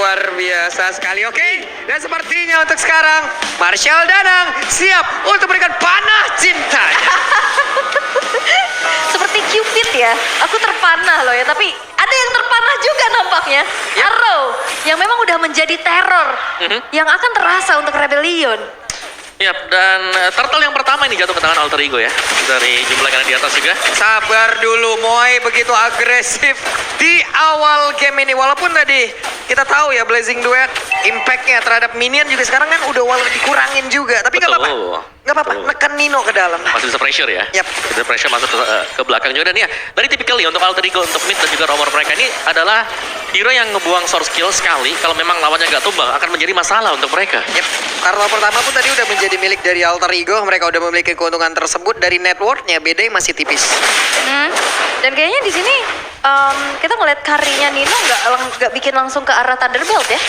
luar biasa sekali. Oke, dan sepertinya untuk sekarang Marshall Danang siap untuk memberikan panah cintanya. Seperti Cupid ya, aku terpanah loh ya, tapi ada yang terpanah juga nampaknya. Arrow, yang memang udah menjadi teror, yang akan terasa untuk Rebellion. Yap, dan turtle yang pertama ini jatuh ke tangan Alter Ego ya, dari jumlah kanan di atas juga. Sabar dulu, Moai begitu agresif di awal game ini. Walaupun tadi kita tahu ya Blazing Duet impact-nya terhadap minion juga sekarang kan udah dikurangin juga. Tapi nggak apa-apa, nggak apa-apa, neken Nino ke dalam. Masih bisa pressure ya. Yap. Bisa pressure masuk ke belakang juga. Dan ya, dari typically untuk Alter Ego, untuk mid dan juga roamer mereka ini adalah hero yang ngebuang source skill sekali. Kalau memang lawannya nggak tumbang, akan menjadi masalah untuk mereka. Yap, karena pertama pun tadi udah menjadi milik dari Alter Ego. Mereka udah memiliki keuntungan tersebut dari networknya. Beda yang masih tipis. Dan kayaknya di sini kita ngeliat karinya Nino nggak bikin langsung ke arah Thunderbolt ya.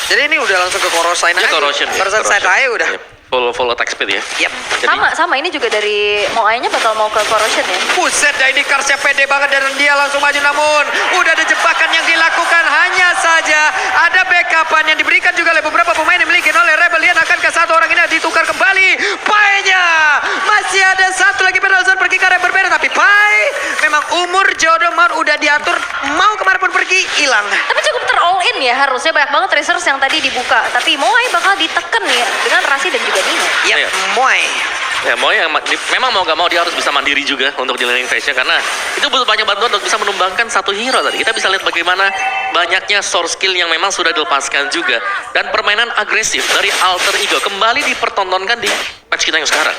Jadi ini udah langsung ke Corrosion Ya, aja. corrosion. Persen set aja udah. Yep. Full attack speed ya. Yap. Jadi, Sama ini juga dari Moai-nya bakal mau ke Corrosion ya. Buset, dah ini Karsnya pede banget dan dia langsung maju, namun udah ada jebakan yang dilakukan. Hanya saja ada backupan yang diberikan juga oleh beberapa pemain yang dimiliki oleh Rebellion. Akankah satu orang ini ditukar kembali? Pai-nya masih ada satu lagi pedal zone pergi ke arah yang berbeda, tapi Pai memang umur jodoh udah diatur, mau kemana pun pergi hilang. Tapi cukup all in ya, harusnya banyak banget resource yang tadi dibuka. Tapi Moai bakal diteken nih dengan Rasi dan juga Nino. Yap, Iya. Moai. ya mau yang memang mau gak mau dia harus bisa mandiri juga untuk di laning phase-nya, karena itu butuh banyak bantuan untuk bisa menumbangkan satu hero tadi. Kita bisa lihat bagaimana banyaknya source skill yang memang sudah dilepaskan juga, dan permainan agresif dari Alter Ego kembali dipertontonkan di match kita yang sekarang.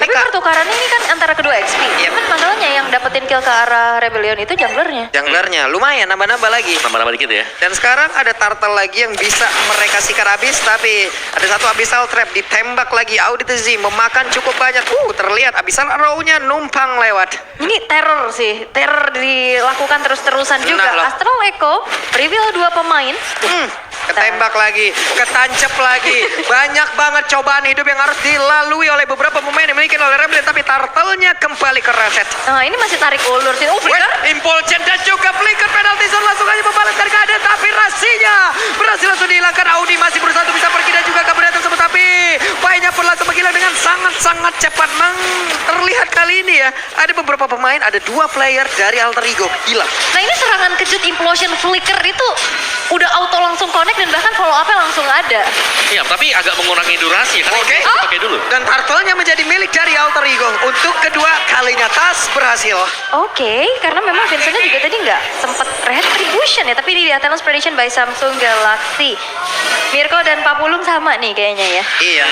Tapi pertukaran ini kan antara kedua XP. Kan masalahnya yang dapetin kill ke arah Rebellion itu junglernya. Junglernya lumayan nambah-nambah lagi. Nambah-nambah dikit ya. Dan sekarang ada turtle lagi yang bisa mereka sikat habis, tapi ada satu abyssal trap ditembak lagi. Audit Z memakan cukup banyak. Terlihat abyssal arrow-nya numpang lewat. Ini teror sih, teror dilakukan terus-terusan juga. Nah, loh. Astral Echo reveal 2 pemain. Ketembak lagi, ketancap lagi. Banyak banget cobaan hidup yang harus dilalui oleh beberapa pemain yang dimiliki oleh Rebellion, tapi turtle-nya kembali ke reset. Nah ini masih tarik ulur sih. Oh flicker. Impulsion dan juga flicker penalty zone langsung aja membalaskan keadaan, tapi Rasinya berhasil langsung dihilangkan. Audi masih berusaha untuk bisa pergi dan juga kabur tersebut, tapi Pai-nya pun langsung menghilang dengan sangat-sangat cepat. Terlihat kali ini ya, ada beberapa pemain, ada 2 player dari Alter Ego hilang. Nah ini serangan kejut implosion flicker itu udah auto langsung connect dan bahkan follow up-nya langsung ada. Iya, tapi agak mengurangi durasi karena Oke. ini dipakai dulu. Dan turtle-nya menjadi milik dari Alter Ego untuk kedua kalinya. Tas berhasil. Oke, karena memang Vincent-nya juga tadi nggak sempat retribution ya, tapi ini di Athenos Prediction by Samsung Galaxy. Mirko dan Papulung sama nih kayaknya ya. Iya.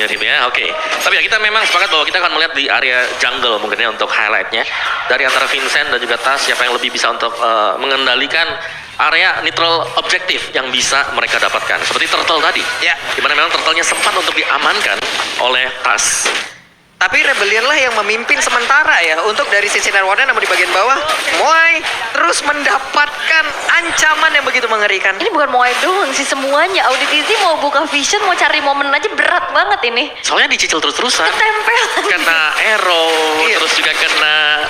Mirip ya, oke. Tapi ya kita memang sepakat bahwa kita akan melihat di area jungle mungkin ya untuk highlightnya. Dari antara Vincent dan juga Tas, siapa yang lebih bisa untuk mengendalikan area neutral objektif yang bisa mereka dapatkan. Seperti turtle tadi. Ya. Dimana memang turtle-nya sempat untuk diamankan oleh Tas. Tapi Rebellion lah yang memimpin sementara ya untuk dari sisi networknya, namun di bagian bawah Moai terus mendapatkan ancaman yang begitu mengerikan. Ini bukan Moai doang sih, semuanya. Auditizi mau buka vision, mau cari momen aja berat banget ini. Soalnya dicicil terus-terusan. Ketempel. Kena arrow, Iya. terus juga kena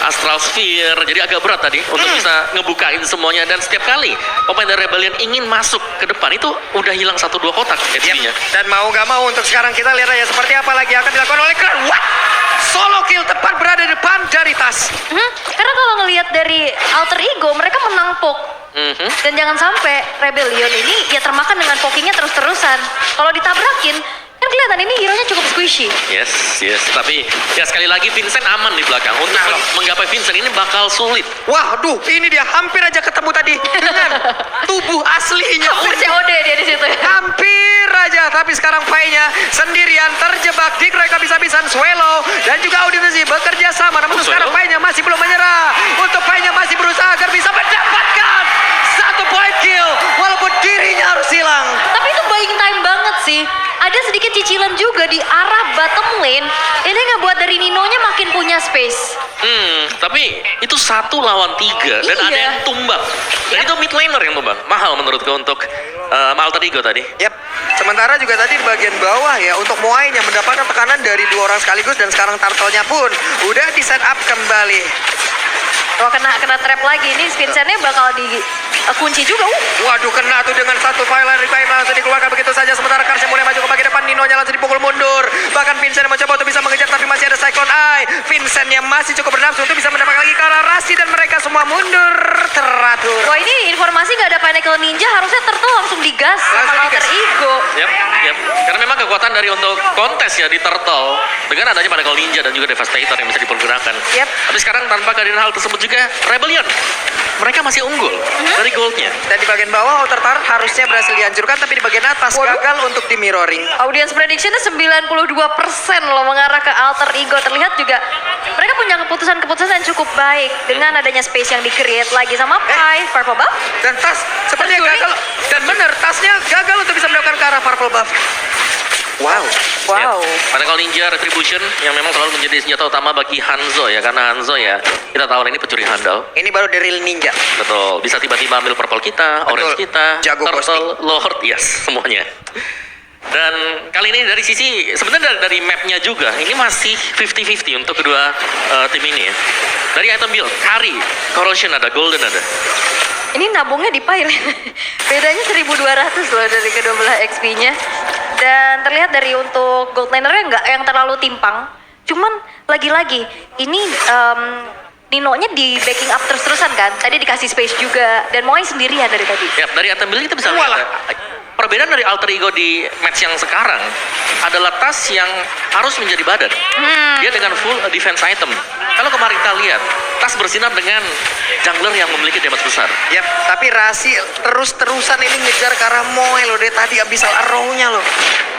astral sphere. Jadi agak berat tadi untuk bisa ngebukain semuanya. Dan setiap kali pemain dari Rebellion ingin masuk ke depan, itu udah hilang 1-2 kotak HP-nya. Dan mau gak mau untuk sekarang kita lihat aja seperti apa lagi akan dilakukan oleh Kran. What? Solo kill tepat berada di depan dari Tas. Karena kalau ngelihat dari Alter Ego, mereka menang poke. Dan jangan sampai Rebellion ini ya termakan dengan pokingnya terus-terusan. Kalau ditabrakin, kan kelihatan ini hero-nya cukup squishy. Yes. Tapi ya sekali lagi Vincent aman di belakang. Untuk menggapai Vincent ini bakal sulit. Waduh, ini dia hampir aja ketemu tadi dengan tubuh aslinya. Hampir COD dia di situ ya. Hampir aja, tapi sekarang Pai-nya sendirian terjebak di kroik habis-habisan. Swallow dan juga Auditezi bekerja sama, namun sekarang Pai-nya masih belum menyerah. Untuk Pai-nya masih berusaha agar bisa mendapatkan 1 point kill walaupun dirinya harus hilang. Tapi itu buying time banget sih. Ada sedikit cicilan juga di arah bottom lane. Ini ngebuat dari Nino-nya makin punya space. Tapi itu 1 lawan 3 dan Iya. ada yang tumbang. Dan itu mid laner yang tumbang. Mahal menurutku untuk Alter Ego tadi. Yap, sementara juga tadi di bagian bawah ya untuk Moai-nya mendapatkan tekanan dari 2 orang sekaligus, dan sekarang turtle-nya pun udah di set up kembali. Wah, kena trap lagi. Ini Vincent-nya bakal dikunci juga. Waduh, kena tuh dengan satu file requiem langsung dikeluarkan begitu saja. Sementara Karsnya mulai maju ke bagian depan, Ninonya langsung dipukul mundur. Bahkan Vincent yang mencoba untuk bisa mengejar, tapi masih ada Cyclone Eye. Vincent yang masih cukup bernafsu untuk bisa mendapatkan lagi ke arah Rasi, dan mereka semua mundur teratur. Wah, ini informasi nggak ada Pinnacle Ninja, harusnya Turtle langsung digas sama Langsung Alter digas. Ego. Yap. Karena memang kekuatan dari untuk kontes ya di Turtle dengan adanya Pinnacle Ninja dan juga Devastator yang bisa dipergunakan. Yap. Tapi sekarang tanpa kehadiran hal tersebut juga Rebellion, mereka masih unggul dari goldnya. Dan di bagian bawah Outer Turret harusnya berhasil dihancurkan, tapi di bagian atas gagal untuk di mirroring. Audience prediction-nya 92% loh mengarah ke Alter Ego. Terlihat juga mereka punya keputusan-keputusan yang cukup baik dengan adanya space yang di-create lagi sama Pai, Purple Buff. Dan tas sepertinya gagal. Dan benar, tasnya gagal untuk bisa mendapatkan ke arah Purple Buff. Wow. Wow. Pinnacle Ninja Retribution yang memang selalu menjadi senjata utama bagi Hanzo ya, karena Hanzo ya kita tahu ini pencuri handal. Ini baru The Real Ninja. Betul, bisa tiba-tiba ambil purple kita, Betul. orange kita, Jago turtle, lord, yes, semuanya. Dan kali ini dari sisi, sebenarnya dari mapnya juga, ini masih 50-50 untuk kedua tim ini ya. Dari item build, Kari, Corrosion ada, Golden ada. Ini nabungnya di pile. Bedanya 1.200 loh dari kedua belah XP-nya. Dan terlihat dari untuk gold laner-nya nggak yang terlalu timpang. Cuman lagi-lagi ini Nino-nya di backing up terus-terusan kan. Tadi dikasih space juga dan Moai sendirian dari tadi. Ya, dari item build kita bisa lihat Walah. perbedaan dari Alter Ego di match yang sekarang adalah tas yang harus menjadi badan. Dia dengan full defense item. Kalau kemarin kita lihat, tas bersinar dengan jungler yang memiliki damage besar. Yap, tapi Rasi terus-terusan ini ngejar ke arah Moe loh. Dia tadi Abyssal Arrow-nya loh.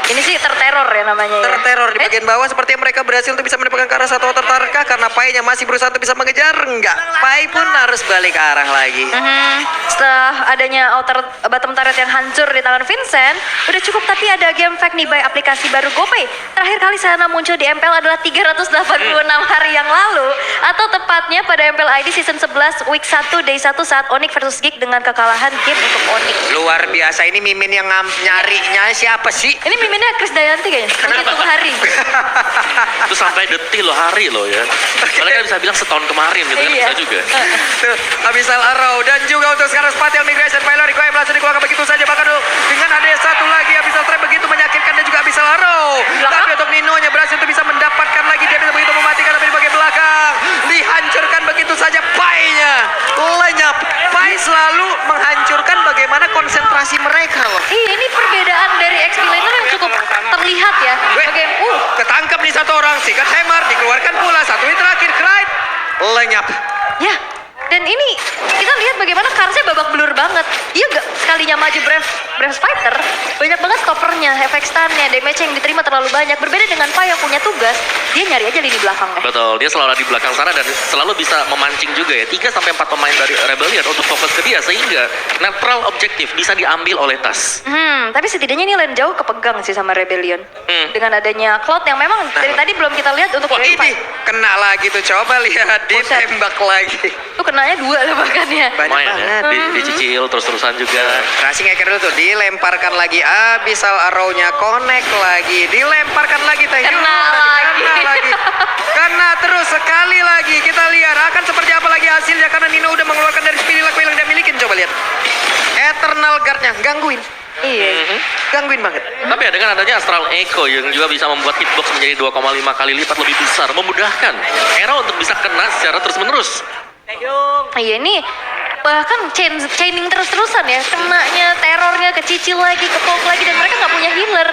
Ini sih terteror ya namanya ya. Terteror di bagian bawah, sepertinya mereka berhasil untuk bisa mendapatkan ke arah satu Outer Turret kah? Karena Pai-nya masih berusaha untuk bisa mengejar. Enggak, Pai pun harus balik ke arah lagi. Setelah adanya outer bottom turret yang hancur di tangan Vincent, udah cukup, tapi ada game fact nih by aplikasi baru GoPay. Terakhir kali Sana muncul di MPL adalah 386 hari yang lalu, atau tepatnya pada MPL ID Season 11 Week 1 Day 1 saat Onyx versus Geek dengan kekalahan game untuk Onyx. Luar biasa, ini Mimin yang nyarinya siapa sih? Ini miminnya Chris Dayanti kayaknya, menghitung hari. Itu sampai detik loh, hari loh ya. Mereka bisa bilang setahun kemarin gitu kan, Iya. bisa juga. Tuh, Abyssal Arrow. Dan juga untuk sekarang Spatial Migration Pilot Requiem langsung dikeluarkan begitu saja. Bahkan dengan ada satu lagi Abyssal Trap begitu menyakitkan, dan juga Abyssal Arrow. Belakang. Tapi untuk Nino-nya berhasil untuk bisa mendapatkan lagi, dia bisa begitu mematikan, tapi di bagian belakang dihancurkan begitu saja. Pai-nya lenyap. Pai selalu menghancurkan bagaimana konsentrasi mereka loh. Iya, ini perbedaan dari XP laner yang cukup terlihat ya. Ketangkap nih satu orang, Secret Hammer dikeluarkan pula. Satu hit terakhir, Clyde lenyap. Ya, dan ini kita lihat bagaimana Karsnya babak belur banget. Dia gak sekalinya maju Brave Fighter, banyak banget stoppernya, efek stunnya, damage yang diterima terlalu banyak. Berbeda dengan Pai yang punya tugas, dia nyari aja lini belakangnya. Betul, dia selalu ada di belakang sana dan selalu bisa memancing juga ya. 3-4 pemain dari Rebellion untuk fokus ke dia, sehingga netral objektif bisa diambil oleh tas. Tapi setidaknya ini lane jauh kepegang sih sama Rebellion. Dengan adanya Cloud yang memang dari tadi belum kita lihat untuk Wah, Brave ini Fight. kena lagi tuh, coba lihat ditembak lagi. Tuh kenanya 2 lah bahkan ya. Banyak Lumayan ya, banget. dicicil terus-terusan juga. Rasi ngeker dulu tuh, dilemparkan lagi Abyssal Arrow-nya, connect lagi, dilemparkan lagi Teh Yu. Kena lagi. Kena terus sekali lagi. Kita lihat akan seperti apa lagi hasilnya, karena Nino udah mengeluarkan dari spirit yang dia milikin. Coba lihat, Eternal Guard-nya gangguin. Iya. Gangguin banget. Tapi ya dengan adanya Astral Echo yang juga bisa membuat hitbox menjadi 2,5 kali lipat lebih besar, memudahkan Hero untuk bisa kena secara terus-menerus. Iya, ini bahkan chaining terus-terusan ya, kenanya, terornya, kecicil lagi, kepok lagi, dan mereka nggak punya healer.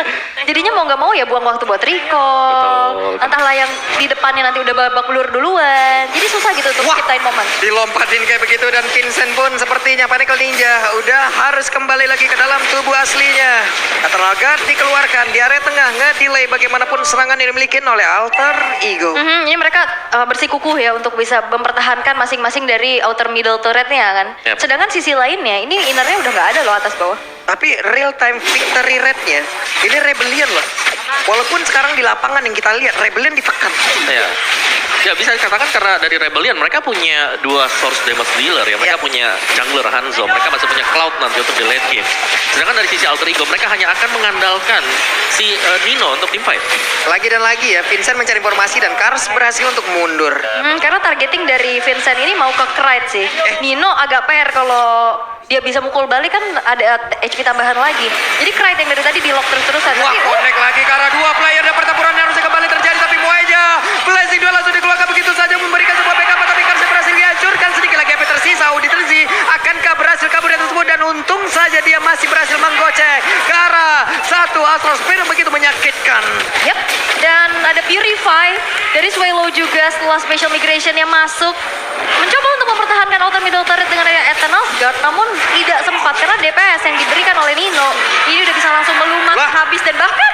Jadinya mau nggak mau ya buang waktu buat recall. Betul. Entahlah yang di depannya nanti udah babak belur duluan. Jadi susah gitu untuk Wah, ciptain momen. dilompatin kayak begitu, dan Vincent pun sepertinya Pinnacle Ninja udah harus kembali lagi ke dalam tubuh aslinya. Eternal Guard dikeluarkan di area tengah, nggak delay bagaimanapun serangan yang dimiliki oleh Alter Ego. Ini mereka bersikukuh ya untuk bisa mempertahankan masing-masing dari outer middle turretnya kan. Yep. Sedangkan sisi lainnya ini innernya udah nggak ada loh atas bawah. Tapi real time victory rate-nya ini Rebellion loh. Walaupun sekarang di lapangan yang kita lihat Rebellion ditekan. Ya. Ya bisa dikatakan karena dari Rebellion mereka punya 2 source damage dealer ya. Mereka punya jungler Hanzo, mereka masih punya Cloud nanti untuk di late game. Sedangkan dari sisi Alter Ego mereka hanya akan mengandalkan si Nino untuk team fight. Lagi dan lagi ya, Vincent mencari informasi dan Kars berhasil untuk mundur. Karena targeting dari Vincent ini mau ke Krite sih. Nino agak PR kalau dia bisa mukul balik kan ada HP tambahan lagi. Jadi Krite yang dari tadi di lock terus-terusan. Wah, Tapi, connect lagi ke arah 2 player dan pertempuran yang harusnya kembali terjadi, tapi Moeja blazing 2 langsung dikeluarkan begitu saja memberikan sebuah backup, tapi Kars berhasil dihancurkan. Sedikit lagi HP tersisa. Audi Terzi akankah berhasil kabur dari tersebut, dan untung saja dia masih berhasil menggocek ke arah 1 Astral Spear yang begitu menyakitkan. Yep. Dan ada Purify dari Swallow juga setelah Special Migration yang masuk. Mencoba untuk mempertahankan outer middle turret dengan area Eternal Guard, namun tidak sempat karena DPS yang diberikan oleh Nino ini udah bisa langsung melumat, habis, dan bahkan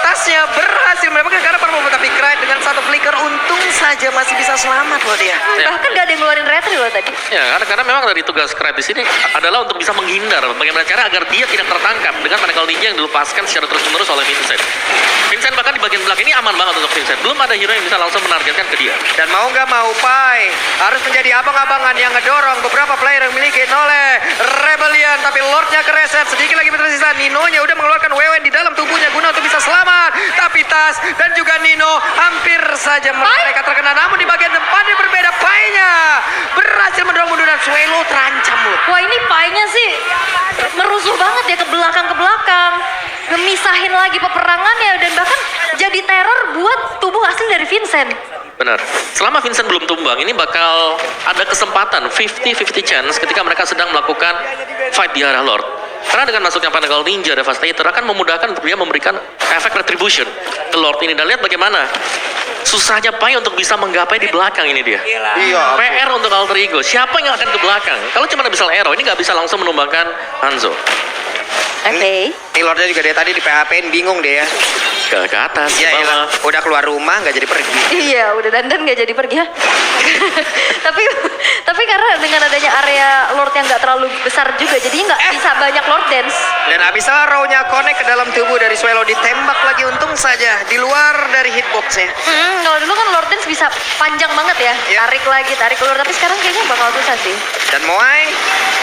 Tasnya berhasil mendapatkan ke arah Parvo, tapi Krite dengan 1 flicker untung saja masih bisa selamat loh dia. bahkan gak ada yang ngeluarin retry loh tadi. Ya, karena memang dari tugas Krite di sini adalah untuk bisa menghindar bagaimana cara agar dia tidak tertangkap dengan Manakal Ninja yang dilepaskan secara terus-menerus oleh Vincent. Vincent bahkan di bagian belakang ini aman banget untuk Vincent. Belum ada hero yang bisa langsung menargetkan ke dia. Dan mau nggak mau Pai harus menjadi abang-abangan yang ngedorong beberapa player yang dimiliki oleh Rebellion, tapi Lordnya kereset. Sedikit lagi tersisa. Ninonya udah mengeluarkan wewen di dalam tubuhnya guna untuk bisa selamat, tapi Tas dan juga Nino hampir saja mereka terkena, namun di bagian depannya berbeda. Pai-nya berhasil mendorong mundur dan Swallow terancam loh. Wah, ini Pai-nya sih merusuh banget ya ke belakang, ngemisahin lagi peperangannya, dan bahkan jadi teror buat tubuh asli dari Vincent. Benar. Selama Vincent belum tumbang, ini bakal ada kesempatan 50-50 chance ketika mereka sedang melakukan fight di arah Lord. Karena dengan masuknya Manakal Ninja Devastator akan memudahkan untuk dia memberikan efek retribution ke Lord ini. Dan lihat bagaimana susahnya Pai untuk bisa menggapai di belakang ini dia. Iya. PR untuk Alter Ego. Siapa yang akan ke belakang? Kalau cuma bisa Arrow, ini nggak bisa langsung menumbangkan Hanzo. Oke. Ini Lordnya juga dia tadi di PHP-in bingung deh ya. Ke atas, ke Iya, bawah. udah keluar rumah nggak jadi pergi. Iya, udah dandan gak jadi pergi ya. tapi karena dengan adanya area Lord yang gak terlalu besar juga, jadinya gak bisa banyak Lord Dance. Dan habis row-nya connect ke dalam tubuh dari Swallow, ditembak lagi, untung saja di luar dari hitbox-nya. Kalau dulu kan Lord Dance bisa panjang banget ya, Iya. tarik lagi, tarik keluar. Tapi sekarang kayaknya bakal susah sih. Dan Moai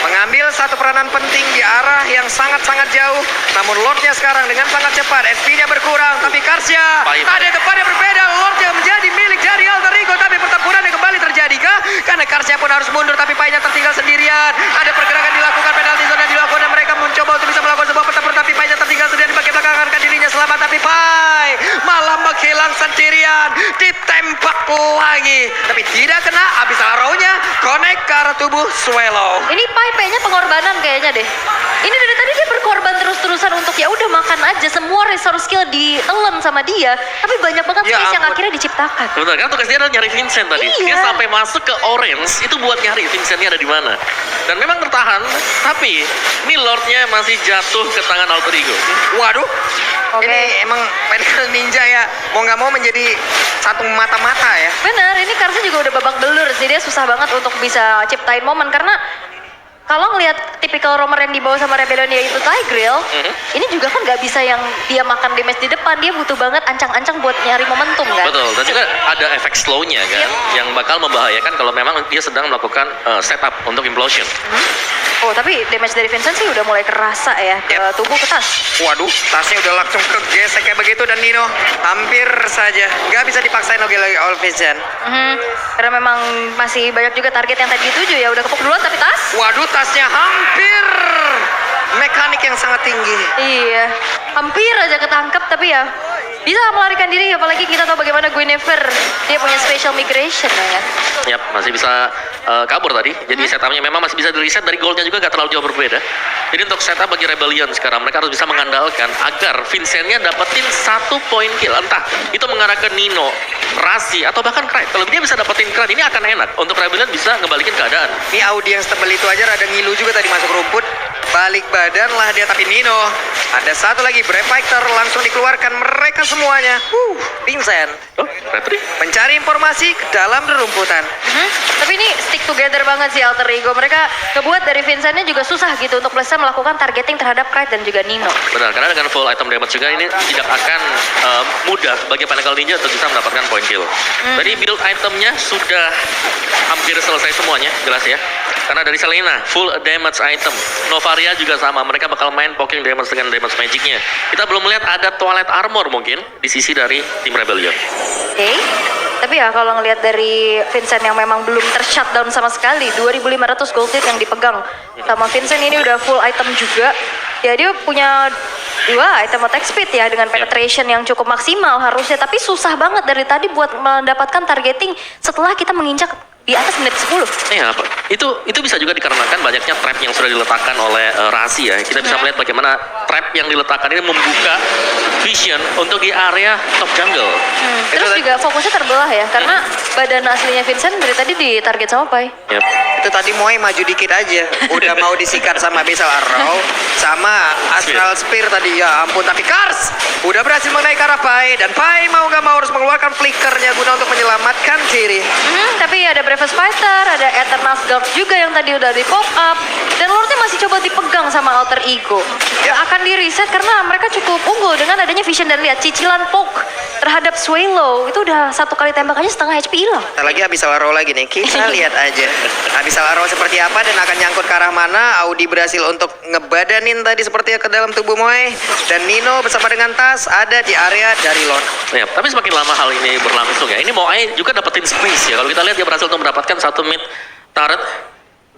mengambil satu peranan penting di arah yang sangat-sangat jauh. Namun Lordnya sekarang dengan sangat cepat, SP-nya berkurang, tapi Karsya Baik. ada tempat yang berbeda. Lordnya menjadi milik dari Alter Ego, tapi pertempuran yang kembali terjadi kah? Karena Karsya pun harus mundur, tapi Pai-nya tertinggal sendirian. Ada pergerakan dilakukan, penalti zone yang dilakukan, dan mereka mencoba untuk bisa melakukan sebuah pertempuran, tapi Pai-nya tertinggal sendirian di bagian belakang. Akan dirinya selamat, tapi Pai malah menghilang sendirian, ditembak lagi, tapi tidak kena. Habis arrow-nya connect ke arah tubuh Swallow. Ini Pai-nya pengorbanan kayaknya deh. Ini dari tadi dia berkorban terus-terusan untuk ya udah makan aja, semua resource skill ditelan sama dia, tapi banyak banget Ya space yang ampun. akhirnya diciptakan. Betul, kan tugas dia adalah nyari Vincent tadi. Iya. Dia sampai masuk ke Orange itu buat nyari Vincentnya ada di mana. Dan memang bertahan, tapi ini Lordnya masih jatuh ke tangan Alter Ego. Waduh, Oke. ini emang Manakal Ninja ya, mau nggak mau menjadi satu mata-mata ya. Bener, ini Karsnya juga udah babak belur sih, dia susah banget untuk bisa ciptain momen karena kalau ngelihat tipikal roamer yang dibawa sama Rebellion yaitu Tigreal, ini juga kan nggak bisa yang dia makan damage di depan, dia butuh banget ancang-ancang buat nyari momentum kan. Betul, dan juga ada efek slow-nya kan, yang bakal membahayakan kalau memang dia sedang melakukan setup untuk implosion. Oh, tapi damage dari Vincent sih udah mulai kerasa ya ke tubuh, ke tas. Waduh, tasnya udah langsung kegesek kayak begitu, dan Nino hampir saja nggak bisa dipaksain lagi oleh Vincent. Karena memang masih banyak juga target yang tadi dituju ya, udah kepuk duluan tapi tas. Waduh, tasnya hampir mekanik yang sangat tinggi. Iya, hampir aja ketangkep tapi ya bisa melarikan diri, apalagi kita tahu bagaimana Guinevere dia punya special migration ya. Yap, masih bisa kabur tadi. Jadi setupnya memang masih bisa di reset, dari goalnya juga gak terlalu jauh berbeda. Jadi untuk setup bagi Rebellion sekarang, mereka harus bisa mengandalkan agar Vincentnya dapetin 1 poin kill. Entah itu mengarah ke Nino, Rasi, atau bahkan Krite. Kalau dia bisa dapetin Krite, ini akan enak. Untuk Rebellion bisa ngebalikin keadaan. Ini Audi yang setebel itu aja rada ngilu juga tadi masuk rumput. Balik badan lah dia, tapi Nino ada satu lagi Brave Fighter langsung dikeluarkan mereka semuanya. Vincent Oh, Retri. mencari informasi ke dalam rerumputan. Tapi Tapi ini stick together banget sih Alter Ego. Mereka ngebuat dari Vincent-nya juga susah gitu untuk bisa melakukan targeting terhadap Clyde dan juga Nino. Benar, karena dengan full item damage juga ini tidak akan mudah bagi Pinnacle Ninja untuk bisa mendapatkan point kill. Jadi build itemnya sudah hampir selesai semuanya, jelas ya. Karena dari Selena, full damage item. Novaria juga sama, mereka bakal main poking damage dengan damage magicnya. Kita belum melihat ada Twilight Armor mungkin di sisi dari tim Rebellion. Oke. Tapi ya kalau ngelihat dari Vincent yang memang belum ter-shutdown sama sekali, 2.500 gold lead yang dipegang sama Vincent ini udah full item juga. Ya dia punya 2 item attack speed ya dengan penetration yang cukup maksimal harusnya. Tapi susah banget dari tadi buat mendapatkan targeting setelah kita menginjak di atas menit 10. Iya, itu bisa juga dikarenakan banyaknya trap yang sudah diletakkan oleh Rasi ya. Kita bisa melihat bagaimana trap yang diletakkan ini membuka vision untuk di area top jungle. Terus juga fokusnya terbelah ya, karena badan aslinya Vincent dari tadi ditarget sama Pai. Yep. Itu tadi Moe maju dikit aja, udah mau disikat sama Abyssal Arrow, sama Astral Spear tadi, ya ampun. Tapi Kars udah berhasil mengenai ke arah Pai, dan Pai mau gak mau harus mengeluarkan flickernya guna untuk menyelamatkan diri. Tapi ada Bravest Fighter, ada Eternal Guard juga yang tadi udah di pop up, dan Lordnya masih coba dipegang sama Alter Ego. Ya akan di reset karena mereka cukup unggul dengan adanya vision dan lihat cicilan poke terhadap Swallow itu udah 1 kali tembak aja setengah HP hilang. Ntar lagi Abyssal Arrow lagi nih, kita lihat aja Abyssal Arrow seperti apa dan akan nyangkut ke arah mana. Audi berhasil untuk ngebadanin tadi sepertinya ke dalam tubuh Moe, dan Nino bersama dengan Tas ada di area dari Lord. Ya, tapi semakin lama hal ini berlangsung ya. Ini Moai juga dapetin space ya. Kalau kita lihat dia berhasil untuk mendapatkan 1 mid turret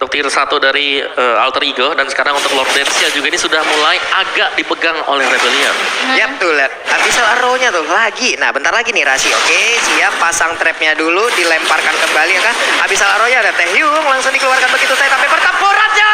untuk tier 1 dari Alter Ego, dan sekarang untuk Lord Dempsey juga ini sudah mulai agak dipegang oleh Rebellion. Yap tuh, lihat Abyssal Arrow-nya tuh lagi. Nah bentar lagi nih Rasi, oke siap, pasang trapnya dulu, dilemparkan kembali ya kan. Abyssal Arrow-nya ada Taehyung langsung dikeluarkan begitu saya, tapi pertempurannya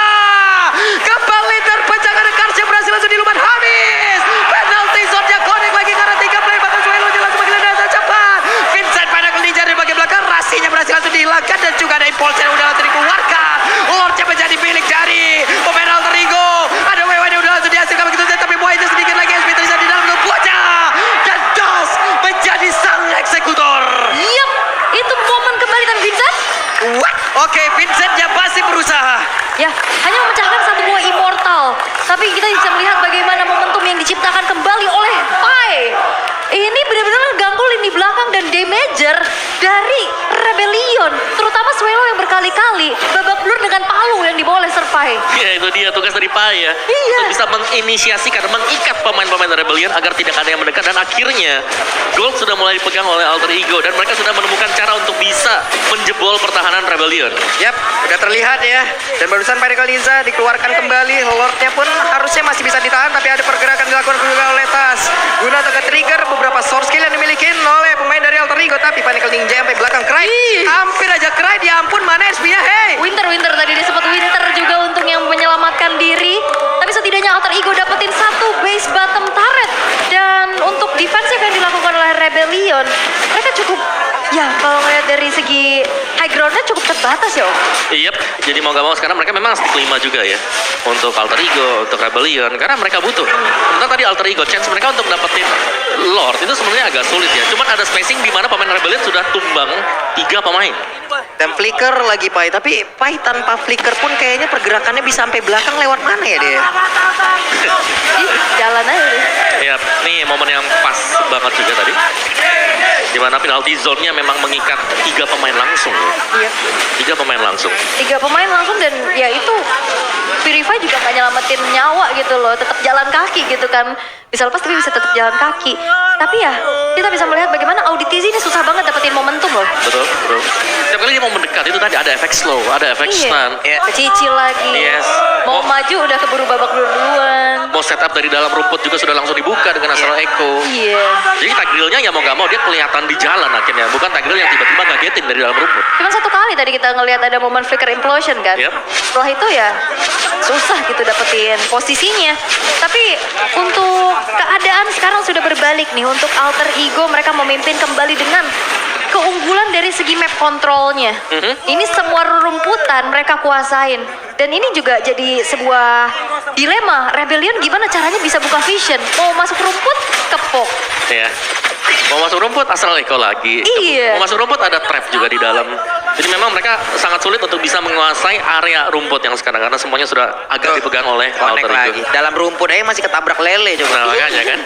kembali terpecah karena Karsnya berhasil langsung dilumat habis. Penalty zone-nya connect lagi karena 3 play, bahkan Swallow-nya langsung makin dan cepat. Vincent Pinnacle Ninja dari bagian belakang, Rasinya berhasil langsung dihilangkan, dan juga ada impulse yang udah langsung dikeluarkan. Lordnya menjadi milik dari pemain Alter Ego. Ada WW yang udah langsung dihasilkan begitu saja, tapi Moe itu sedikit lagi SP terlihat di dalam tubuhnya, dan Das menjadi sang eksekutor. Yap, itu momen kembali tapi Vincent. What? Oke, Vincentnya masih berusaha. Ya, hanya memecahkan 1 buah immortal. Tapi kita bisa melihat bagaimana momentum yang diciptakan kembali oleh Pai. Ini benar-benar mengganggu lini belakang dan damager dari Rebellion. Terutama Swallow yang berkali-kali babak belur dengan palu yang dibawa oleh Serpai. Ya, itu dia tugas dari Pai ya. Iya. Untuk bisa menginisiasikan, mengikat pemain-pemain Rebellion agar tidak ada yang mendekat, dan akhirnya Gold sudah mulai dipegang oleh Alter Ego, dan mereka sudah menemukan cara untuk bisa menjebol pertahanan Rebellion. Yap, udah terlihat ya. Dan barusan Pinnacle Ninja dikeluarkan kembali. Lordnya pun harusnya masih bisa ditahan, tapi ada pergerakan dilakukan juga oleh Tas guna untuk trigger beberapa source skill yang dimiliki oleh pemain dari Alter Ego. Tapi Pinnacle Ninja sampai belakang Clyde, hampir aja Clyde, ya ampun mana SP-nya, hey. Winter tadi disebut Winter juga untuk yang menyelamatkan diri. Tapi setidaknya Alter Ego dapetin 1 base bottom turret. Dan untuk defense yang dilakukan oleh Rebellion, mereka cukup, ya kalau ngeliat dari segi high ground-nya cukup terbatas ya Om. Yep, jadi mau gak mau sekarang mereka memang stick 5 juga ya. Untuk Alter Ego, untuk Rebellion, karena mereka butuh. Sementara tadi Alter Ego, chance mereka untuk dapetin Lord itu sebenarnya agak sulit ya. Cuman ada spacing di mana pemain Rebellion sudah tumbang 3 pemain. Dan flicker lagi Pai, tapi Pai tanpa flicker pun kayaknya pergerakannya bisa sampai belakang. Lewat mana ya dia? Ih, jalan aja deh. Ya, nih momen yang pas banget juga tadi. Dimana penalty zone-nya memang mengikat 3 pemain langsung ya. Iya. 3 pemain langsung. 3 pemain langsung, dan ya itu Purify juga gak nyelamatin nyawa gitu loh, tetap jalan kaki gitu kan. Bisa lepas tapi bisa tetap jalan kaki. Tapi ya kita bisa melihat bagaimana Auditizi ini susah banget dapetin momentum loh. Betul, betul. Setiap kali dia mau mendekat itu tadi ada efek slow, ada efek stun. Iya. Kecicil lagi. Yes. Mau maju udah keburu babak belur duluan. Mau setup dari dalam rumput juga sudah langsung dibuka dengan Astral Echo. Iya. Jadi tagrilnya ya mau gak mau dia kelihatan di jalan akhirnya, bukan tagril yang tiba-tiba ngagetin dari dalam rumput. Cuman 1 kali tadi kita ngelihat ada momen flicker implosion kan. Yep. Setelah itu ya susah gitu dapetin posisinya. Tapi untuk keadaan sekarang sudah berbalik nih. Untuk Alter Ego mereka memimpin kembali dengan keunggulan dari segi map kontrolnya. Ini semua rerumputan mereka kuasain. Dan ini juga jadi sebuah dilema. Rebellion gimana caranya bisa buka vision? Mau masuk rumput, kepok. Ya. Mau masuk rumput Astral Echo lagi. Iya. Mau masuk rumput ada trap juga di dalam. Jadi memang mereka sangat sulit untuk bisa menguasai area rumput yang sekarang karena semuanya sudah agak dipegang oleh Connect Alter lagi. Ego. Dalam rumput aja masih ketabrak lele coba. Nah, makanya kan.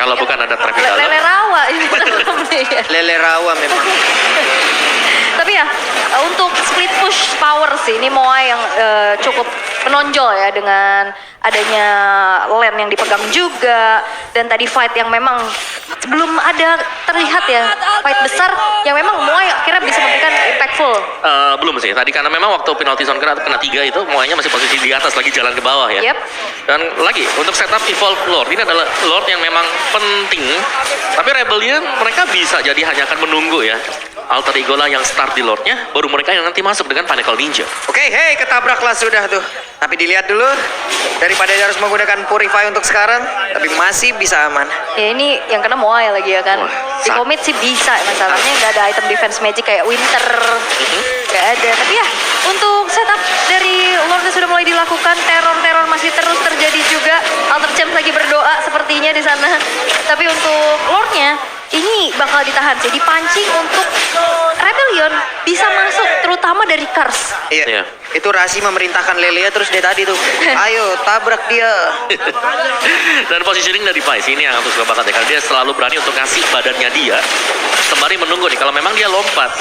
Kalau bukan ada trap di dalam. Lele rawa ini namanya. Lele rawa memang. Tapi ya untuk split push power sih ini Moai yang cukup menonjol ya dengan adanya lane yang dipegang juga dan tadi fight yang memang belum ada terlihat ya fight besar yang memang Moai akhirnya bisa memberikan impactful. Belum sih. Tadi karena memang waktu penalti zone kena 3 itu Moai-nya masih posisi di atas lagi jalan ke bawah ya. Yep. Dan lagi untuk setup Evolve Lord ini adalah Lord yang memang penting. Tapi Rebellion mereka bisa jadi hanya akan menunggu ya. Alter Ego lah yang start di Lordnya, baru mereka yang nanti masuk dengan Pinnacle Ninja. Oke, hey, ketabraklah sudah tuh. Tapi dilihat dulu, daripada dia harus menggunakan Purify untuk sekarang, tapi masih bisa aman. Ya ini yang kena Moai lagi ya kan. Wah, Di commit sih bisa, masalahnya nggak ada item defense magic kayak Winter. Nggak ada, tapi ya untuk setup dari Lordnya sudah mulai dilakukan. Teror-teror masih terus terjadi juga. Alter Champs lagi berdoa sepertinya di sana. Tapi untuk Lordnya, ini bakal ditahan sih, dipancing untuk Rebellion bisa masuk terutama dari Kars. Iya. Iya. Itu Rasi memerintahkan Lelia terus dia tadi tuh, ayo tabrak dia. Dan positioning dari Pais ini yang aku suka banget ya, karena dia selalu berani untuk ngasih badannya dia sembari menunggu nih, kalau memang dia lompat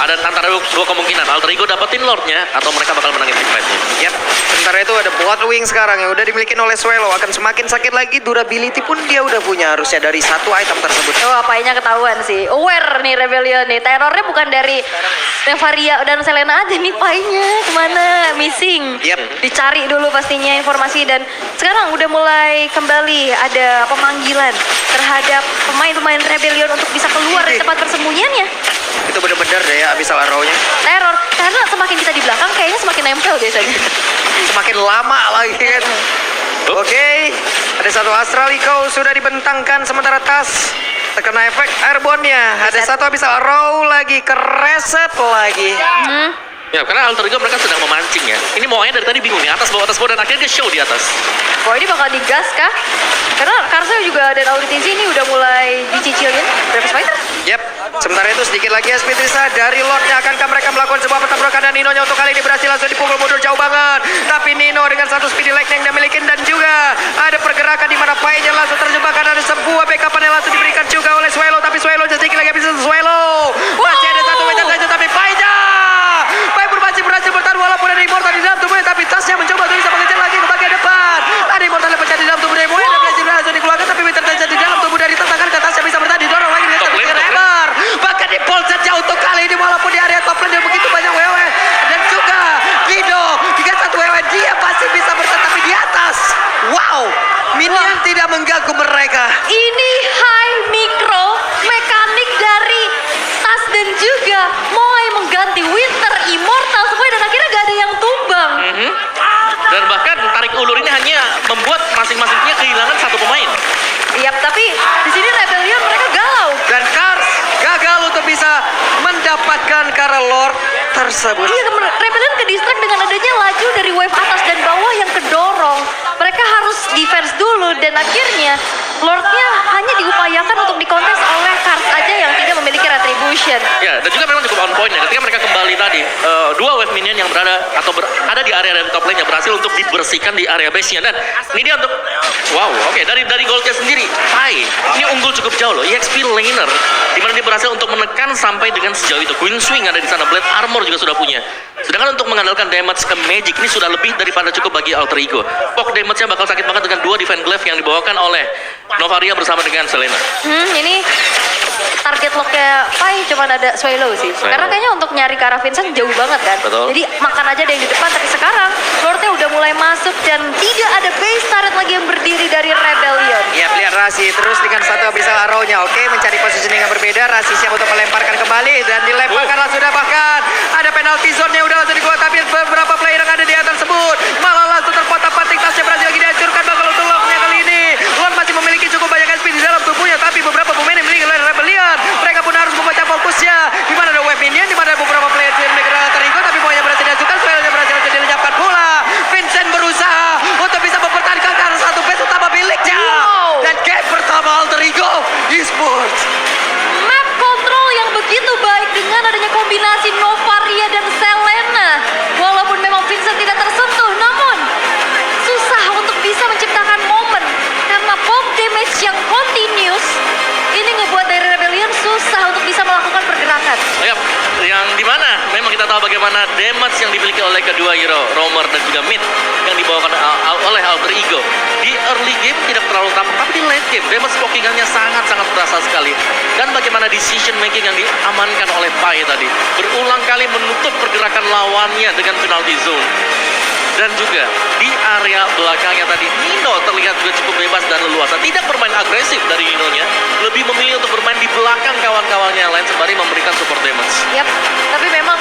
ada antara dua kemungkinan, Alter Ego dapetin Lordnya atau mereka bakal menangin fight-nya. Yap, sementara itu ada Bloodwing sekarang yang udah dimiliki oleh Swallow, akan semakin sakit lagi, durability pun dia udah punya harusnya dari satu item tersebut. Oh, apanya ketahuan sih. Aware nih Rebellion nih. Terornya bukan dari Nevaria dan Selena aja nih, painya kemana? Missing. Yap. Dicari dulu pastinya informasi dan sekarang udah mulai kembali ada pemanggilan terhadap pemain-pemain Rebellion untuk bisa keluar dari tempat persembunyiannya. Itu bener-bener deh ya abis arrow-nya. Teror, karena semakin kita di belakang kayaknya semakin nempel biasanya. Semakin lama lagi kan. Oke, ada satu Astral Echo sudah dibentangkan sementara Tas terkena efek airborne-nya. Ada satu habis arrow lagi, kereset lagi. Ya, karena Alter Ego mereka sedang memancing ya. Ini maunya dari tadi bingung nih, atas bawah dan akhirnya dia show di atas. Wah, ini bakal digas kah? Karena Karsel juga dan Auditisi ini udah mulai dicicilin Breakfast Fighter. Yap, sementara itu sedikit lagi SP Trisa dari Lordnya. Akankah mereka melakukan sebuah pertabrakan dan Nino-nya untuk kali ini berhasil langsung dipukul mundur jauh banget. Tapi Nino dengan satu speedy leg yang dia miliki dan juga ada pergerakan di mana Pai-nya langsung terjebak karena ada sebuah backup yang langsung diberikan juga oleh Swallow. Tapi Swallow sedikit lagi bisa Swallow. Masih ada satu meter saja tapi Pai-nya masih berhasil bertahan walaupun ada Immortal di dalam tubuhnya, tapi Tasnya mencoba untuk bisa mengejar lagi ke bagian depan. Ada Immortal yang pecah di dalam tubuh dari Moe dan berhasil dikeluarkan, tapi Winter terjadi di dalam tubuh dari Tas akan ke Tasnya bisa bertahan didorong lagi dengan satu Hammer. Bahkan di polset jauh untuk kali ini walaupun di area top lane dia begitu banyak WW dan juga Guido jika satu WW dia masih bisa bertahan tapi di atas. Wow, minion tidak mengganggu mereka. Ini high micro mekanik dari Tas dan juga Moai mengganti Winter, Immortal semua dan akhirnya gak ada yang tumbang. Dan bahkan tarik ulur ini hanya membuat masing-masingnya kehilangan satu pemain. Yap, tapi di sini Rebellion mereka galau. Dan Kars gagal untuk bisa mendapatkan Kara Lord tersebut. Iya, Rebellion ke distract dengan adanya laju dari wave atas dan bawah yang kedorong. Mereka harus defense dulu dan akhirnya Lordnya hanya diupayakan untuk dikontes oleh Kars aja yang tidak memiliki retribution. Ya, dan juga memang cukup on point ya. Ketika mereka kembali tadi, dua wave minion yang berada atau ada di area top lane yang berhasil untuk dibersihkan di area base-nya. Dan ini dia untuk dari goldnya sendiri, Pai ini unggul cukup jauh loh. EXP laner, di mana dia berhasil untuk menekan sampai dengan sejauh itu. Queen Swing ada di sana, Blade Armor juga sudah punya. Sedangkan untuk mengandalkan damage ke Magic ini sudah lebih daripada cukup bagi Alter Ego. Poke damage-nya bakal sakit banget dengan dua Divine Glaive yang dibawakan oleh Novaria bersama dengan Selena. Ini target locknya Pai cuma ada Swallow sih. Karena kayaknya untuk nyari ke arah Vincent jauh banget kan. Betul. Jadi makan aja ada yang di depan. Tapi sekarang Lordnya udah mulai masuk dan tidak ada base turret lagi yang berdiri dari Rebellion. Ya, lihat Rasi terus dengan satu habis arrow-nya. Oke, mencari positioning yang berbeda. Rasi siap untuk melemparkan kembali dan dilemparkan sudah bahkan ada penalty zone-nya udah langsung dikeluarkan, tapi beberapa player yang ada di atas tersebut malah langsung terpotak-patik. Tasnya berhasil lagi dihancurkan bakal untuk Lord-nya kali ini. Lord masih memiliki cukup banyak SP di dalam tubuhnya, tapi beberapa pemain yang memiliki Rebellion mereka pun harus membaca fokusnya. Di mana ada wave minion, di mana ada beberapa player yang memiliki Alter Ego, tapi pokoknya berhasil dihancurkan. Swallow-nya berhasil dilenyapkan pula. Vincent berusaha untuk bisa mempertahankan karena satu base utama miliknya. Dan game pertama Alter Ego Esports. Map control yang begitu baik dengan adanya kombinasi Nova tahu bagaimana damage yang dimiliki oleh kedua hero, Roamer dan juga Mid, yang dibawakan oleh Alter Ego. Di early game tidak terlalu tampak, tapi di late game damage pokingannya sangat-sangat terasa sekali. Dan bagaimana decision making yang diamankan oleh Pai tadi, berulang kali menutup pergerakan lawannya dengan penalty zone. Dan juga di area belakangnya tadi, Nino terlihat juga cukup bebas dan leluasa. Tidak bermain agresif dari Ninonya, lebih memilih untuk bermain di belakang kawan-kawannya yang lain sembari memberikan support damage. Yap, tapi memang